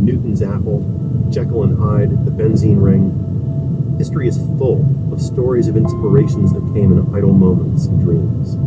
Newton's apple, Jekyll and Hyde, the benzene ring. History is full of stories of inspirations that came in idle moments and dreams.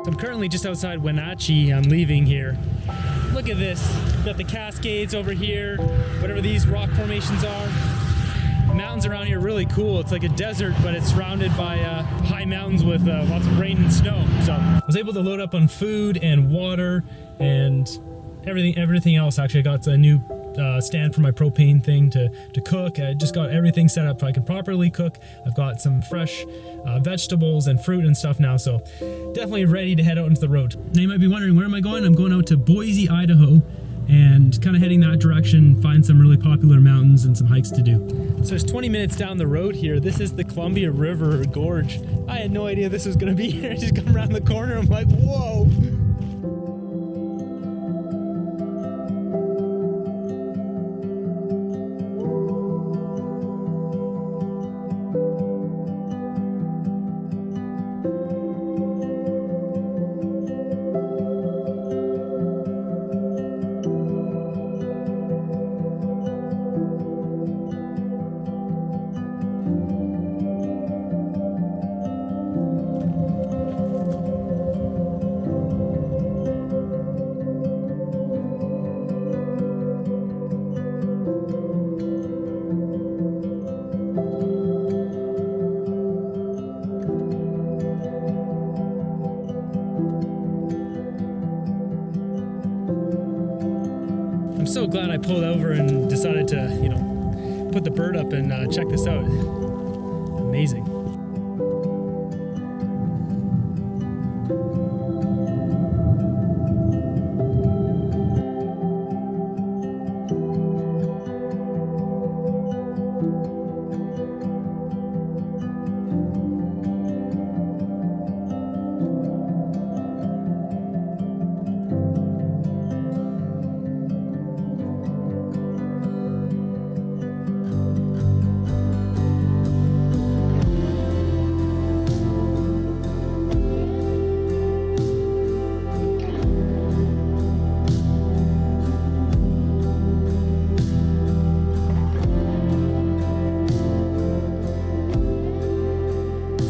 I'm currently just outside Wenatchee. I'm leaving here. Look at this. Got the Cascades over here, whatever these rock formations are. The mountains around here are really cool. It's like a desert, but it's surrounded by high mountains with lots of rain and snow. So I was able to load up on food and water and everything else. Actually, I got a new stand for my propane thing to cook. I just got everything set up so I can properly cook. I've got some fresh vegetables and fruit and stuff now, so definitely ready to head out into the road. Now you might be wondering, where am I going? I'm going out to Boise, Idaho, and kind of heading that direction, find some really popular mountains and some hikes to do. So it's 20 minutes down the road here. This is the Columbia River Gorge. I had no idea this was gonna be here. I just come around the corner, I'm like, whoa. I'm so glad I pulled over and decided to, put the bird up and check this out. Amazing.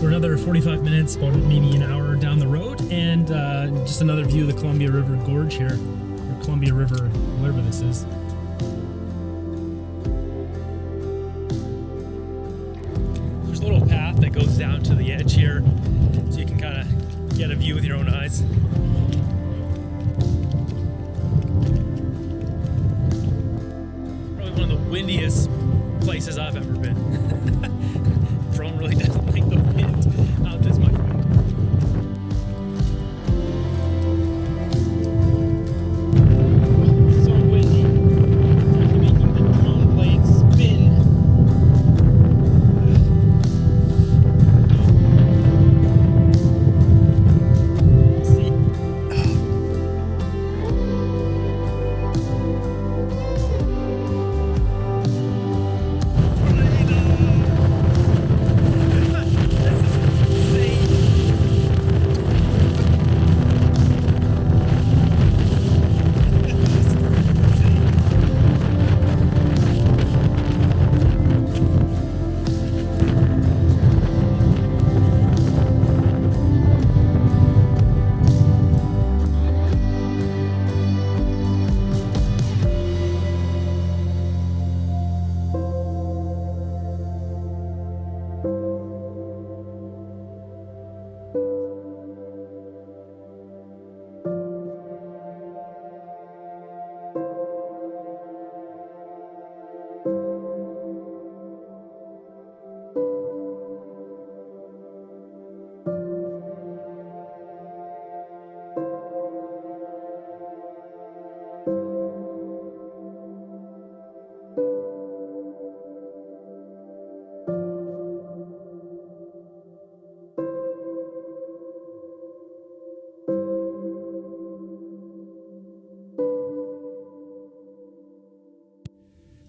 For another 45 minutes, about maybe an hour down the road, and just another view of the Columbia River Gorge here, or Columbia River, whatever this is. There's a little path that goes down to the edge here, so you can kind of get a view with your own eyes. Probably one of the windiest places I've ever been. Drone really doesn't like the wind, not this much wind. So windy, actually making the drone blade spin.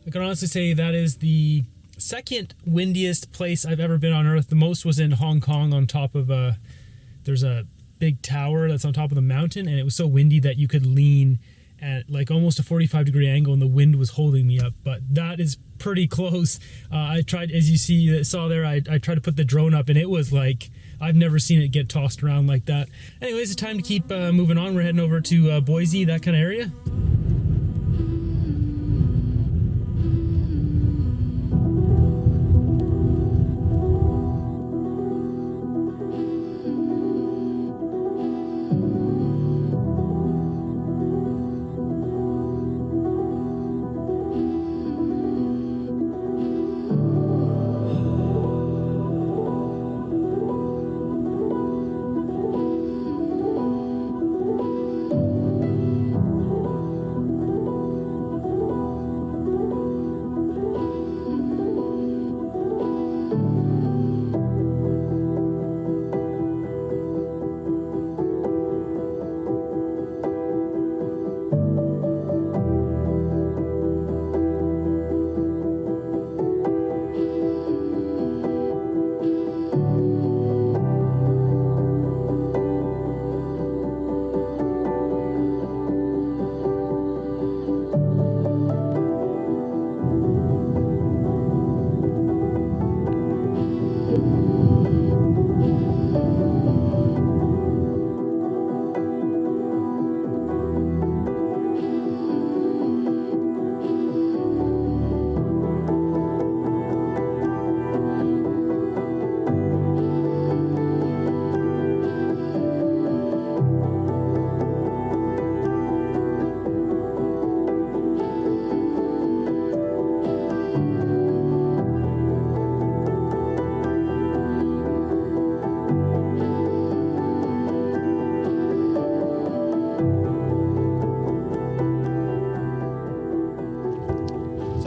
I can honestly say that is the second windiest place I've ever been on Earth. The most was in Hong Kong on top of there's a big tower that's on top of the mountain, and it was so windy that you could lean at like almost a 45-degree angle and the wind was holding me up. But that is pretty close. I tried, as you saw there, I tried to put the drone up, and it was like, I've never seen it get tossed around like that. Anyways, it's time to keep moving on. We're heading over to Boise, that kind of area.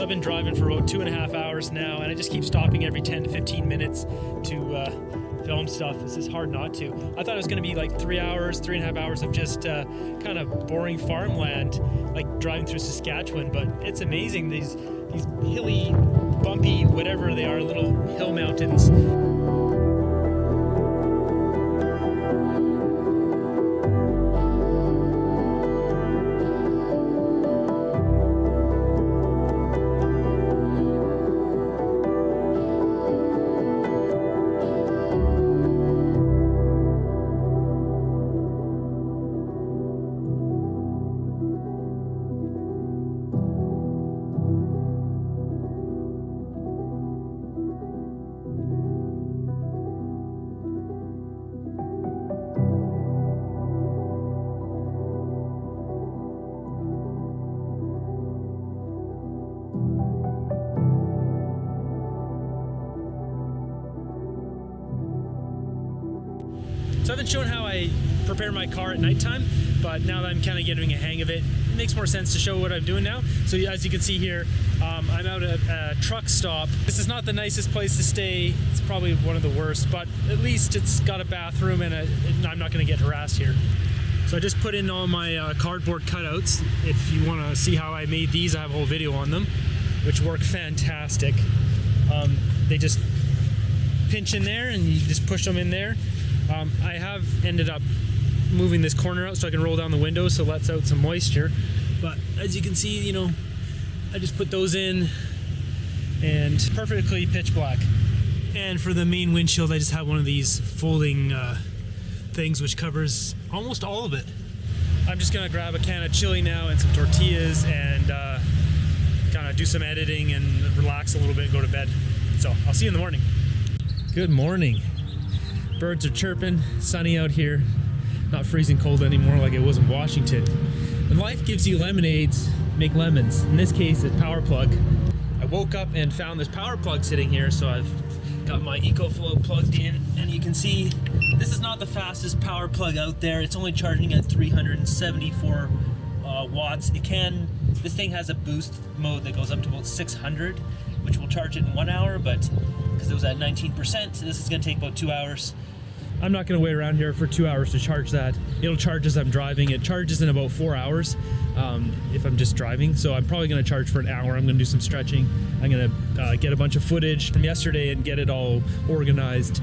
So I've been driving for about 2.5 hours now, and I just keep stopping every 10 to 15 minutes to film stuff. This is hard not to. I thought it was going to be like 3.5 hours of just kind of boring farmland, like driving through Saskatchewan, but it's amazing. These hilly, bumpy, whatever they are, little hill mountains. So I've been showing how I prepare my car at nighttime, but now that I'm kind of getting a hang of it, it makes more sense to show what I'm doing now. So as you can see here, I'm out at a truck stop. This is not the nicest place to stay. It's probably one of the worst, but at least it's got a bathroom and I'm not going to get harassed here. So I just put in all my cardboard cutouts. If you want to see how I made these, I have a whole video on them, which work fantastic. They just pinch in there and you just push them in there. I have ended up moving this corner out so I can roll down the window, so it lets out some moisture. But as you can see, you know, I just put those in and perfectly pitch black. And for the main windshield, I just have one of these folding things which covers almost all of it. I'm just gonna grab a can of chili now and some tortillas and kind of do some editing and relax a little bit and go to bed. So I'll see you in the morning. Good morning. Birds are chirping, sunny out here, not freezing cold anymore like it was in Washington. When life gives you lemonades, make lemons. In this case, it's power plug. I woke up and found this power plug sitting here, so I've got my EcoFlow plugged in, and you can see this is not the fastest power plug out there. It's only charging at 374 watts. This thing has a boost mode that goes up to about 600, which will charge it in 1 hour, but because it was at 19%, this is going to take about 2 hours. I'm not gonna wait around here for 2 hours to charge that. It'll charge as I'm driving. It charges in about 4 hours if I'm just driving. So I'm probably gonna charge for an hour. I'm gonna do some stretching. I'm gonna get a bunch of footage from yesterday and get it all organize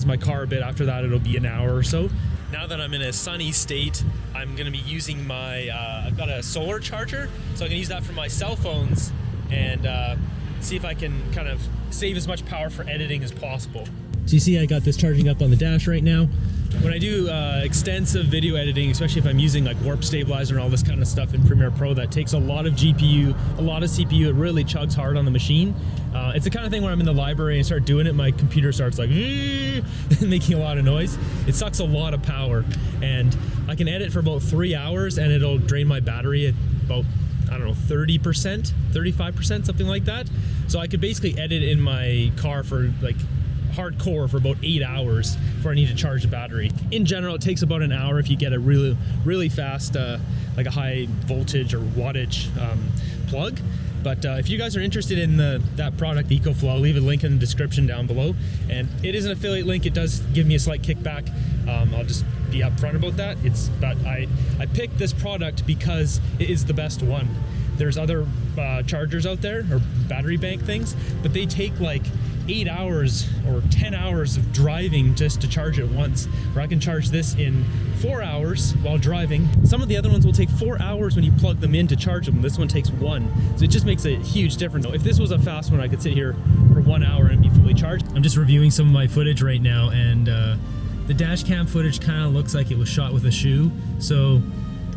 my car a bit. After that, it'll be an hour or so. Now that I'm in a sunny state, I'm gonna be using my, I've got a solar charger, so I can use that for my cell phones and see if I can kind of save as much power for editing as possible. So you see I got this charging up on the dash right now. When I do extensive video editing, especially if I'm using like warp stabilizer and all this kind of stuff in Premiere Pro, that takes a lot of GPU, a lot of CPU. It really chugs hard on the machine. It's the kind of thing where I'm in the library and start doing it, my computer starts like making a lot of noise. It sucks a lot of power, and I can edit for about 3 hours and it'll drain my battery at about, I don't know, 30%, 35%, something like that. So I could basically edit in my car for like hardcore for about 8 hours before I need to charge the battery. In general, it takes about an hour if you get a really fast, like a high voltage or wattage plug. But if you guys are interested in that product, EcoFlow, I'll leave a link in the description down below. And it is an affiliate link. It does give me a slight kickback. I'll just be upfront about that. But I picked this product because it is the best one. There's other chargers out there, or battery bank things, but they take like 8 hours or 10 hours of driving just to charge it once, where I can charge this in 4 hours while driving. Some of the other ones will take 4 hours when you plug them in to charge them. This one takes 1. So it just makes a huge difference. If this was a fast one, I could sit here for 1 hour and be fully charged. I'm just reviewing some of my footage right now, and the dash cam footage kind of looks like it was shot with a shoe. So,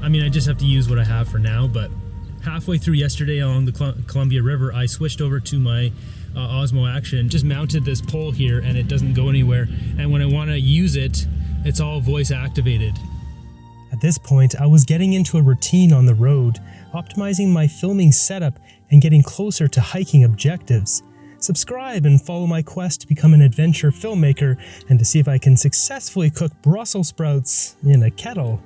I mean, I just have to use what I have for now, but halfway through yesterday along the Columbia River, I switched over to my Osmo Action, just mounted this pole here and it doesn't go anywhere. And when I want to use it, it's all voice activated. At this point, I was getting into a routine on the road, optimizing my filming setup and getting closer to hiking objectives. Subscribe and follow my quest to become an adventure filmmaker and to see if I can successfully cook Brussels sprouts in a kettle.